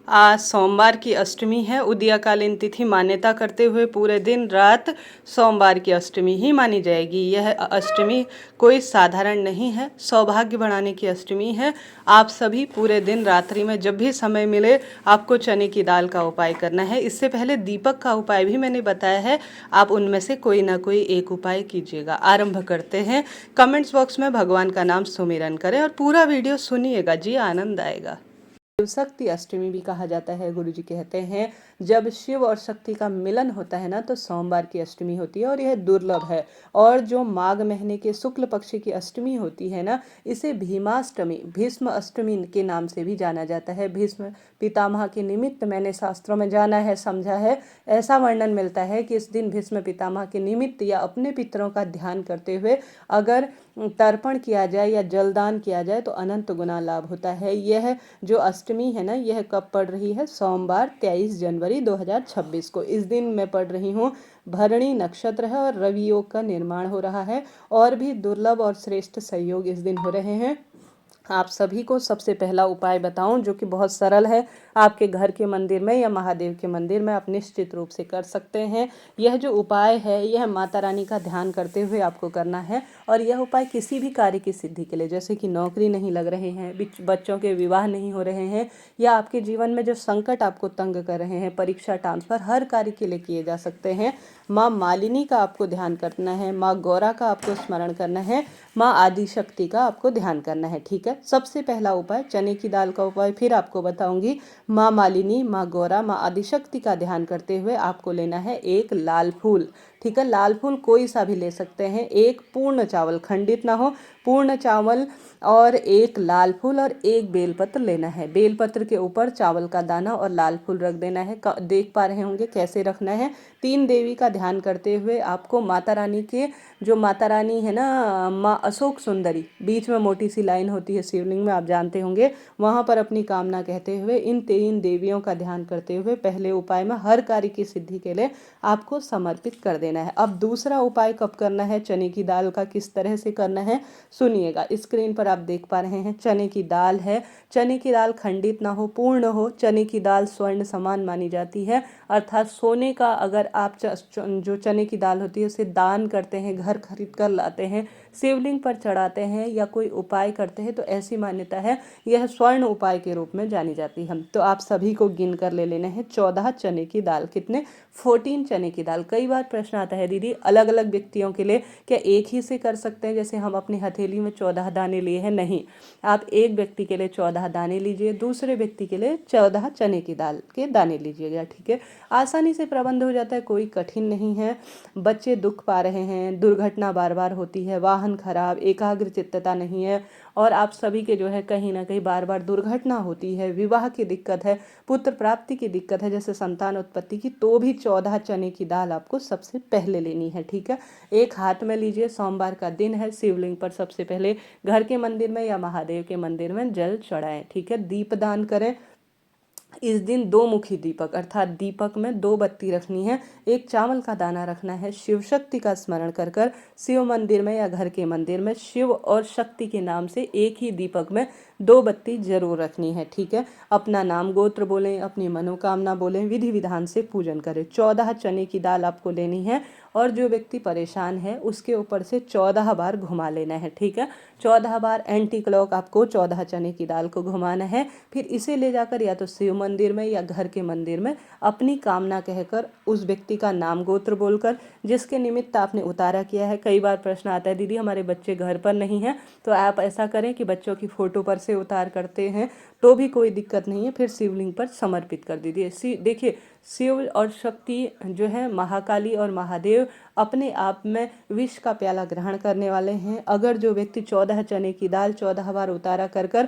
आज सोमवार की अष्टमी है। उदयकालीन तिथि मान्यता करते हुए पूरे दिन रात सोमवार की अष्टमी ही मानी जाएगी। यह अष्टमी कोई साधारण नहीं है, सौभाग्य बढ़ाने की अष्टमी है। आप सभी पूरे दिन रात्रि में जब भी समय मिले आपको चने की दाल का उपाय करना है। इससे पहले दीपक का उपाय भी मैंने बताया है, आप उनमें से कोई ना कोई एक उपाय कीजिएगा। आरंभ करते हैं। कमेंट्स बॉक्स में भगवान का नाम सुमिरन करें और पूरा वीडियो सुनिएगा जी, आनंद आएगा। शिव शक्ति अष्टमी भी कहा जाता है। गुरु जी कहते हैं जब शिव और शक्ति का मिलन होता है ना तो सोमवार की अष्टमी होती है और यह दुर्लभ है। और जो माघ महीने के शुक्ल पक्ष की अष्टमी होती है ना, इसे भीमाष्टमी, भीष्म अष्टमी के नाम से भी जाना जाता है। भीष्म पितामह के निमित्त मैंने शास्त्रों में जाना है, समझा है, ऐसा वर्णन मिलता है कि इस दिन भीष्म पितामह के निमित्त या अपने पितरों का ध्यान करते हुए अगर तर्पण किया जाए या जलदान किया जाए तो अनंत गुना लाभ होता है। यह जो अष्टमी है ना, यह कब पड़ रही है? सोमवार 23 जनवरी 2026 को। इस दिन मैं पढ़ रही हूँ। भरणी नक्षत्र है और रवि योग का निर्माण हो रहा है। और भी दुर्लभ और श्रेष्ठ संयोग इस दिन हो रहे हैं। आप सभी को सबसे पहला उपाय बताऊं जो कि बहुत सरल है, आपके घर के मंदिर में या महादेव के मंदिर में आप निश्चित रूप से कर सकते हैं। यह जो उपाय है यह माता रानी का ध्यान करते हुए आपको करना है। और यह उपाय किसी भी कार्य की सिद्धि के लिए, जैसे कि नौकरी नहीं लग रहे हैं, बच्चों के विवाह नहीं हो रहे हैं, या आपके जीवन में जो संकट आपको तंग कर रहे हैं, परीक्षा, ट्रांसफर, हर कार्य के लिए किए जा सकते हैं। माँ मालिनी का आपको ध्यान करना है, माँ गौरा का आपको स्मरण करना है, माँ आदिशक्ति का आपको ध्यान करना है। ठीक है, सबसे पहला उपाय चने की दाल का उपाय फिर आपको बताऊंगी। माँ मालिनी, माँ गौरा, माँ आदिशक्ति का ध्यान करते हुए आपको लेना है एक लाल फूल। ठीक है, लाल फूल कोई सा भी ले सकते हैं। एक पूर्ण चावल, खंडित ना हो, पूर्ण चावल, और एक लाल फूल और एक बेलपत्र लेना है। बेलपत्र के ऊपर चावल का दाना और लाल फूल रख देना है। देख पा रहे होंगे कैसे रखना है। 3 देवी का ध्यान करते हुए आपको माता रानी के, जो माता रानी है ना, माँ अशोक सुंदरी, बीच में मोटी सी लाइन होती है शिवलिंग में, आप जानते होंगे, वहाँ पर अपनी कामना कहते हुए इन 3 देवियों का ध्यान करते हुए पहले उपाय में हर कार्य की सिद्धि के लिए आपको समर्पित कर देना है। अब दूसरा उपाय कब करना है, चने की दाल का किस तरह से करना है, सुनिएगा। स्क्रीन पर आप देख पा रहे हैं चने की दाल है। चने की दाल खंडित ना हो, पूर्ण हो। चने की दाल स्वर्ण समान मानी जाती है, अर्थात सोने का अगर आप जो चने की दाल होती है उसे दान करते हैं, घर खरीद कर लाते हैं, शिवलिंग पर चढ़ाते हैं या कोई उपाय करते हैं तो ऐसी मान्यता है यह स्वर्ण उपाय के रूप में जानी जाती है। तो आप सभी को गिन कर ले लेना है 14 चने की दाल। कितने? 14 चने की दाल। कई बार प्रश्न आता है दीदी अलग अलग व्यक्तियों के लिए क्या एक ही से कर सकते हैं, जैसे हम अपनी हथेली में 14 दाने लिए हैं? नहीं, आप एक व्यक्ति के लिए 14 दाने लीजिए, दूसरे व्यक्ति के लिए 14 चने की दाल के दाने लीजिएगा। ठीक है, आसानी से प्रबंध हो जाता है, कोई कठिन नहीं है। बच्चे दुख पा रहे हैं, दुर्घटना बार बार होती है, वाहन खराब, एकाग्र चित्तता नहीं है, और आप सभी के जो है कहीं ना कहीं बार बार दुर्घटना होती है, विवाह की दिक्कत है, पुत्र प्राप्ति की दिक्कत है, जैसे संतान उत्पत्ति की, तो भी 14 चने की दाल आपको सबसे पहले लेनी है। ठीक है, एक हाथ में लीजिए, सोमवार का दिन है, शिवलिंग पर सबसे पहले घर के मंदिर में या महादेव के मंदिर में जल चढ़ाएं। ठीक है, दीपदान करें। इस दिन 2 मुखी दीपक, अर्थात दीपक में 2 बत्ती रखनी है, एक चावल का दाना रखना है। शिव शक्ति का स्मरण कर कर शिव मंदिर में या घर के मंदिर में शिव और शक्ति के नाम से एक ही दीपक में 2 बत्ती जरूर रखनी है। ठीक है, अपना नाम गोत्र बोलें, अपनी मनोकामना बोलें, विधि विधान से पूजन करें। 14 चने की दाल आपको लेनी है और जो व्यक्ति परेशान है उसके ऊपर से 14 बार घुमा लेना है। ठीक है, 14 बार एंटी क्लॉक आपको 14 चने की दाल को घुमाना है। फिर इसे ले जाकर या तो शिव मंदिर में या घर के मंदिर में अपनी कामना कहकर उस व्यक्ति का नाम गोत्र बोलकर जिसके निमित्त आपने उतारा किया है। कई बार प्रश्न आता है दीदी हमारे बच्चे घर पर नहीं हैं, तो आप ऐसा करें कि बच्चों की फोटो पर से उतार करते हैं तो भी कोई दिक्कत नहीं है, फिर शिवलिंग पर समर्पित कर दीजिए। देखिए, शिव और शक्ति जो है, महाकाली और महादेव अपने आप में विष का प्याला ग्रहण करने वाले हैं। अगर जो व्यक्ति 14 चने की दाल 14 बार उतारा कर कर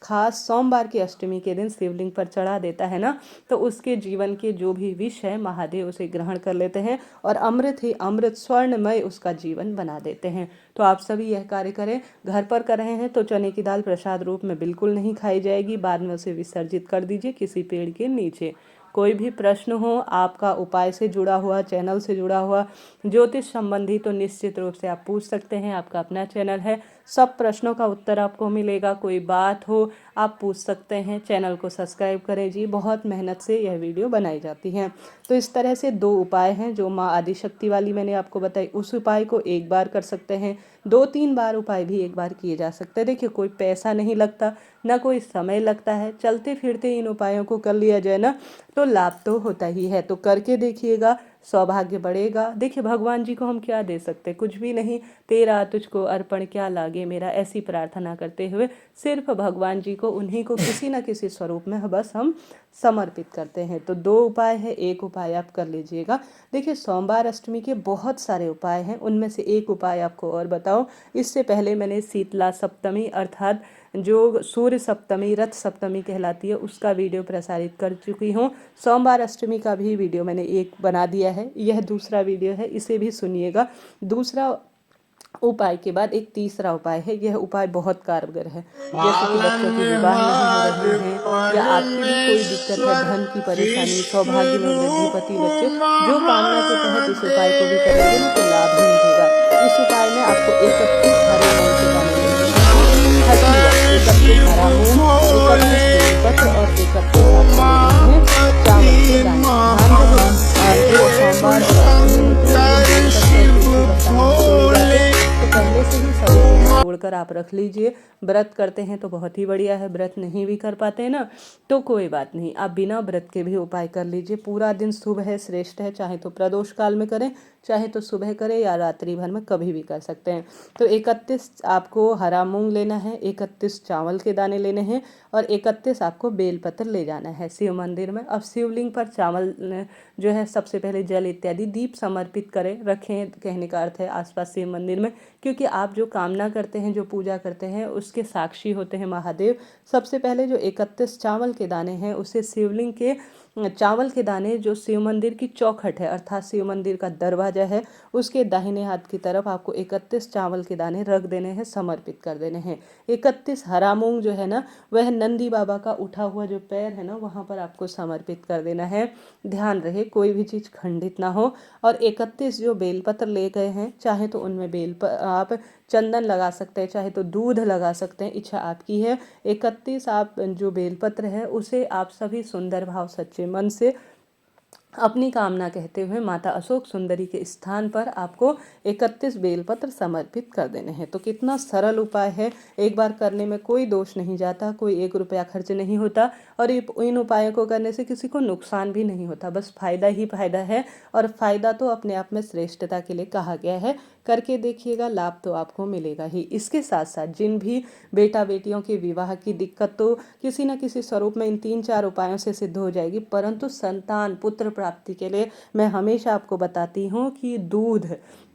खास सोमवार की अष्टमी के दिन शिवलिंग पर चढ़ा देता है ना, तो उसके जीवन के जो भी विष है महादेव उसे ग्रहण कर लेते हैं और अमृत ही अमृत, स्वर्णमय उसका जीवन बना देते हैं। तो आप सभी यह कार्य करें। घर पर कर रहे हैं तो चने की दाल प्रसाद रूप में बिल्कुल नहीं खाई जाएगी, बाद में उसे विसर्जित कर दीजिए किसी पेड़ के नीचे। कोई भी प्रश्न हो आपका उपाय से जुड़ा हुआ, चैनल से जुड़ा हुआ, ज्योतिष संबंधी, तो निश्चित रूप से आप पूछ सकते हैं। आपका अपना चैनल है, सब प्रश्नों का उत्तर आपको मिलेगा। कोई बात हो आप पूछ सकते हैं। चैनल को सब्सक्राइब करें जी, बहुत मेहनत से यह वीडियो बनाई जाती है। तो इस तरह से 2 उपाय हैं जो माँ आदिशक्ति वाली मैंने आपको बताई, उस उपाय को एक बार कर सकते हैं। 2-3 बार उपाय भी एक बार किए जा सकते हैं। देखिए कोई पैसा नहीं लगता, ना कोई समय लगता है, चलते फिरते इन उपायों को कर लिया जाए ना तो लाभ तो होता ही है। तो करके देखिएगा, सौभाग्य बढ़ेगा। देखिए भगवान जी को हम क्या दे सकते, कुछ भी नहीं। तेरा तुझको अर्पण क्या लागे मेरा, ऐसी प्रार्थना करते हुए सिर्फ भगवान जी को, उन्हीं को किसी न किसी स्वरूप में बस हम समर्पित करते हैं। तो 2 उपाय है, एक उपाय आप कर लीजिएगा। देखिए सोमवार अष्टमी के बहुत सारे उपाय हैं, उनमें से एक उपाय आपको और बताओ। इससे पहले मैंने शीतला सप्तमी अर्थात जो सूर्य सप्तमी रथ सप्तमी कहलाती है उसका वीडियो प्रसारित कर चुकी हूँ। सोमवार अष्टमी का भी वीडियो मैंने एक बना दिया है, यह दूसरा वीडियो है, इसे भी सुनिएगा। दूसरा उपाय के बाद एक तीसरा उपाय है, यह उपाय बहुत कारगर है। जैसे कि बच्चों के विवाह नहीं हो रहे हैं या आपकी भी कोई दिक्कत है, धन की परेशानी, सौभाग्य में वृद्धि, पति बच्चे, जो कामना के तहत इस उपाय को भी करेंगे ना तो लाभ ही मिलेगा। इस उपाय में आपको 31 हरे मूंग के दाने लेने हैं, हर वक्त 31 हरा मूंग, 31 बेलपत्र और 31 आपको लेने हैं चावल के दाने। ध्यान रहे जो सोमवार और अष्टमी होती है वो बेलपत्र और तुलसी बरसाने में तोड़े जाते हैं, तो पहले से ही सभी चीज़ें तोड़कर आप रख लीजिए। व्रत करते हैं तो बहुत ही बढ़िया है, व्रत नहीं भी कर पाते हैं ना तो कोई बात नहीं, आप बिना व्रत के भी उपाय कर लीजिए। पूरा दिन शुभ है, श्रेष्ठ है, चाहे तो प्रदोष काल में करें, चाहे तो सुबह करें या रात्रि भर में कभी भी कर सकते हैं। तो 31 आपको हरा मूंग लेना है, 31 चावल के दाने लेने हैं और 31 आपको बेलपत्र ले जाना है शिव मंदिर में। अब शिवलिंग पर चावल जो है सबसे पहले जल इत्यादि दीप समर्पित करें, रखें, कहने का अर्थ है आसपास शिव मंदिर में, क्योंकि आप जो कामना करते हैं, जो पूजा करते हैं उसके साक्षी होते हैं महादेव। सबसे पहले जो 31 चावल के दाने हैं उसे शिवलिंग के चावल के दाने जो शिव मंदिर की चौखट है अर्थात शिव मंदिर का दरवाजा है उसके दाहिने हाथ की तरफ आपको 31 चावल के दाने रख देने हैं, समर्पित कर देने हैं। 31 हरा मूंग जो है ना वह नंदी बाबा का उठा हुआ जो पैर है ना वहाँ पर आपको समर्पित कर देना है। ध्यान रहे कोई भी चीज़ खंडित ना हो। और 31 जो बेलपत्र ले गए हैं, चाहे तो उनमें आप चंदन लगा सकते हैं, चाहे तो दूध लगा सकते हैं, इच्छा आपकी है। 31 आप जो बेलपत्र है उसे आप सभी सुंदर भाव सच्चे मन से अपनी कामना कहते हुए माता अशोक सुंदरी के स्थान पर आपको 31 बेलपत्र समर्पित कर देने हैं। तो कितना सरल उपाय है, एक बार करने में कोई दोष नहीं जाता, कोई 1 रुपया खर्च नहीं होता और इन उपायों को करने से किसी को नुकसान भी नहीं होता, बस फायदा ही फायदा है। और फायदा तो अपने आप में श्रेष्ठता के लिए कहा गया है। करके देखिएगा, लाभ तो आपको मिलेगा ही। इसके साथ साथ जिन भी बेटा बेटियों के विवाह की दिक्कत तो किसी न किसी स्वरूप में इन 3-4 उपायों से सिद्ध हो जाएगी, परंतु संतान पुत्र प्राप्ति के लिए मैं हमेशा आपको बताती हूँ कि दूध,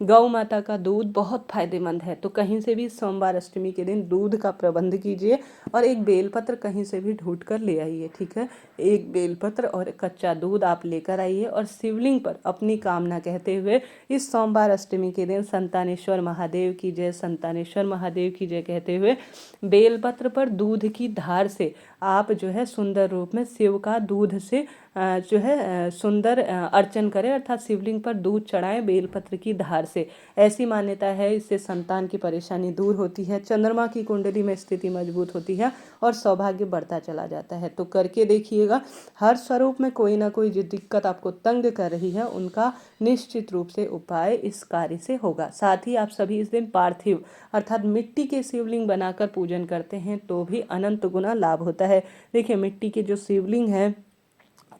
गौ माता का दूध बहुत फायदेमंद है। तो कहीं से भी सोमवार अष्टमी के दिन दूध का प्रबंध कीजिए और एक बेलपत्र कहीं से भी ढूंढ कर ले आइए, ठीक है। एक बेलपत्र और कच्चा दूध आप लेकर आइए और शिवलिंग पर अपनी कामना कहते हुए इस सोमवार अष्टमी के दिन संतानेश्वर महादेव की जय, संतानेश्वर महादेव की जय कहते हुए बेलपत्र पर दूध की धार से आप जो है सुंदर रूप में शिव का दूध से जो है सुंदर अर्चन करें, अर्थात शिवलिंग पर दूध चढ़ाएं बेलपत्र की धार से। ऐसी मान्यता है, इससे संतान की परेशानी दूर होती है, चंद्रमा की कुंडली में स्थिति मजबूत होती है और सौभाग्य बढ़ता चला जाता है। तो करके देखिएगा, हर स्वरूप में कोई ना कोई जो दिक्कत आपको तंग कर रही है उनका निश्चित रूप से उपाय इस कार्य से होगा। साथ ही आप सभी इस दिन पार्थिव अर्थात मिट्टी के शिवलिंग बनाकर पूजन करते हैं तो भी अनंत गुना लाभ होता है। देखिए मिट्टी के जो शिवलिंग है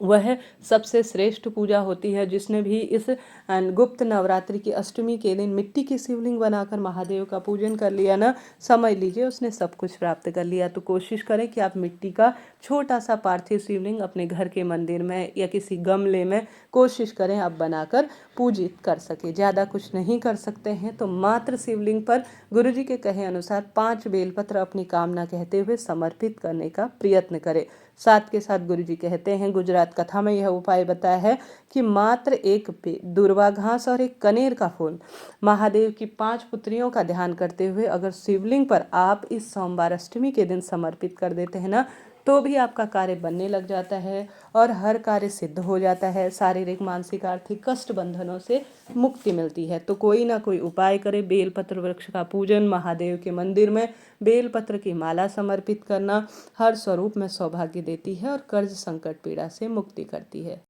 वह सबसे श्रेष्ठ पूजा होती है। जिसने भी इस गुप्त नवरात्रि की अष्टमी के दिन मिट्टी की शिवलिंग बनाकर महादेव का पूजन कर लिया ना, समझ लीजिए उसने सब कुछ प्राप्त कर लिया। तो कोशिश करें कि आप मिट्टी का छोटा सा पार्थिव शिवलिंग अपने घर के मंदिर में या किसी गमले में कोशिश करें आप बनाकर पूजित कर सके। ज़्यादा कुछ नहीं कर सकते हैं तो मात्र शिवलिंग पर गुरुजी के कहे अनुसार 5 बेलपत्र अपनी कामना कहते हुए समर्पित करने का प्रयत्न करें। साथ के साथ गुरुजी कहते हैं, गुजरात कथा में यह उपाय बताया है कि मात्र एक दुर्वा घास और एक कनेर का फूल महादेव की 5 पुत्रियों का ध्यान करते हुए अगर शिवलिंग पर आप इस सोमवार अष्टमी के दिन समर्पित कर देते हैं ना तो भी आपका कार्य बनने लग जाता है और हर कार्य सिद्ध हो जाता है। शारीरिक, मानसिक, आर्थिक कष्ट बंधनों से मुक्ति मिलती है। तो कोई ना कोई उपाय करे। बेलपत्र वृक्ष का पूजन, महादेव के मंदिर में बेलपत्र की माला समर्पित करना हर स्वरूप में सौभाग्य देती है और कर्ज, संकट, पीड़ा से मुक्ति करती है।